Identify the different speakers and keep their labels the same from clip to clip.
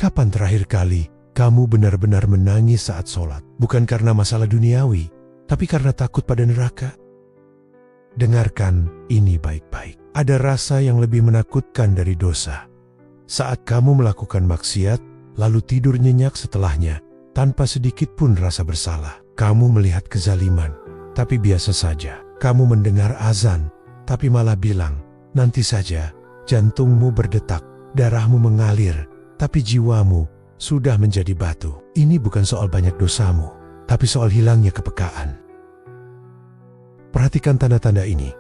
Speaker 1: Kapan terakhir kali kamu benar-benar menangis saat sholat? Bukan karena masalah duniawi, tapi karena takut pada neraka. Dengarkan ini baik-baik. Ada rasa yang lebih menakutkan dari dosa. Saat kamu melakukan maksiat, lalu tidur nyenyak setelahnya, tanpa sedikit pun rasa bersalah. Kamu melihat kezaliman, tapi biasa saja. Kamu mendengar azan, tapi malah bilang, nanti saja. Jantungmu berdetak, darahmu mengalir, tapi jiwamu sudah menjadi batu. Ini bukan soal banyak dosamu, tapi soal hilangnya kepekaan. Perhatikan tanda-tanda ini.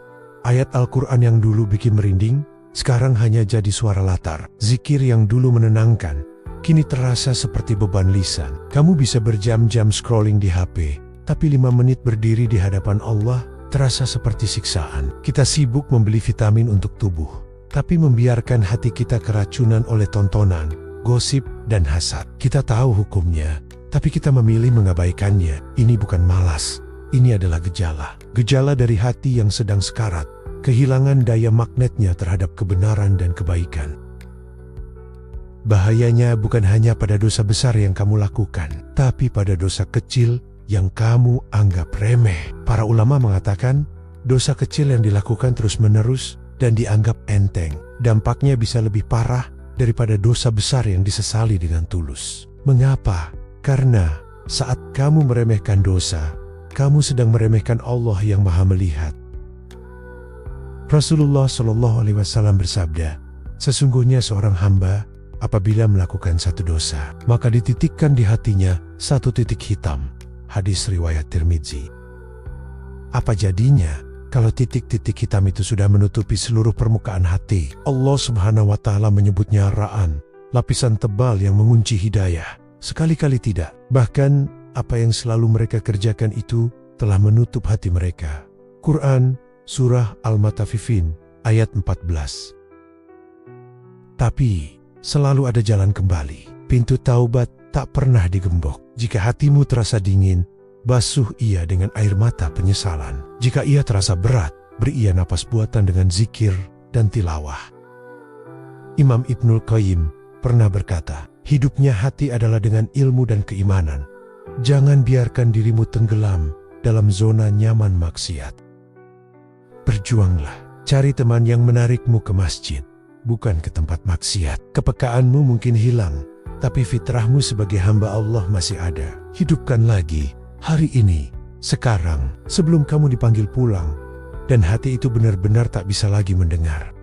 Speaker 1: Ayat Al-Quran yang dulu bikin merinding, sekarang hanya jadi suara latar. Zikir yang dulu menenangkan, kini terasa seperti beban lisan. Kamu bisa berjam-jam scrolling di HP, tapi 5 menit berdiri di hadapan Allah terasa seperti siksaan. Kita sibuk membeli vitamin untuk tubuh, tapi membiarkan hati kita keracunan oleh tontonan, gosip, dan hasad. Kita tahu hukumnya, tapi kita memilih mengabaikannya. Ini bukan malas, ini adalah gejala. Gejala dari hati yang sedang sekarat, kehilangan daya magnetnya terhadap kebenaran dan kebaikan. Bahayanya bukan hanya pada dosa besar yang kamu lakukan, tapi pada dosa kecil yang kamu anggap remeh. Para ulama mengatakan, dosa kecil yang dilakukan terus-menerus dan dianggap enteng, dampaknya bisa lebih parah daripada dosa besar yang disesali dengan tulus. Mengapa? Karena saat kamu meremehkan dosa, kamu sedang meremehkan Allah yang Maha Melihat. Rasulullah SAW bersabda, sesungguhnya seorang hamba apabila melakukan satu dosa, maka dititikkan di hatinya satu titik hitam. Hadis riwayat Tirmidzi. Apa jadinya kalau titik-titik hitam itu sudah menutupi seluruh permukaan hati? Allah Subhanahu wa Ta'ala menyebutnya ra'an, lapisan tebal yang mengunci hidayah. Sekali-kali tidak. Bahkan apa yang selalu mereka kerjakan itu telah menutup hati mereka. Quran Surah Al-Mutaffifin ayat 14. Tapi selalu ada jalan kembali. Pintu taubat tak pernah digembok. Jika hatimu terasa dingin, basuh ia dengan air mata penyesalan. Jika ia terasa berat, beri ia napas buatan dengan zikir dan tilawah. Imam Ibnul Qayyim pernah berkata, hidupnya hati adalah dengan ilmu dan keimanan. Jangan biarkan dirimu tenggelam dalam zona nyaman maksiat. Berjuanglah, cari teman yang menarikmu ke masjid, bukan ke tempat maksiat. Kepekaanmu mungkin hilang, tapi fitrahmu sebagai hamba Allah masih ada. Hidupkan lagi hari ini, sekarang, sebelum kamu dipanggil pulang, dan hati itu benar-benar tak bisa lagi mendengar.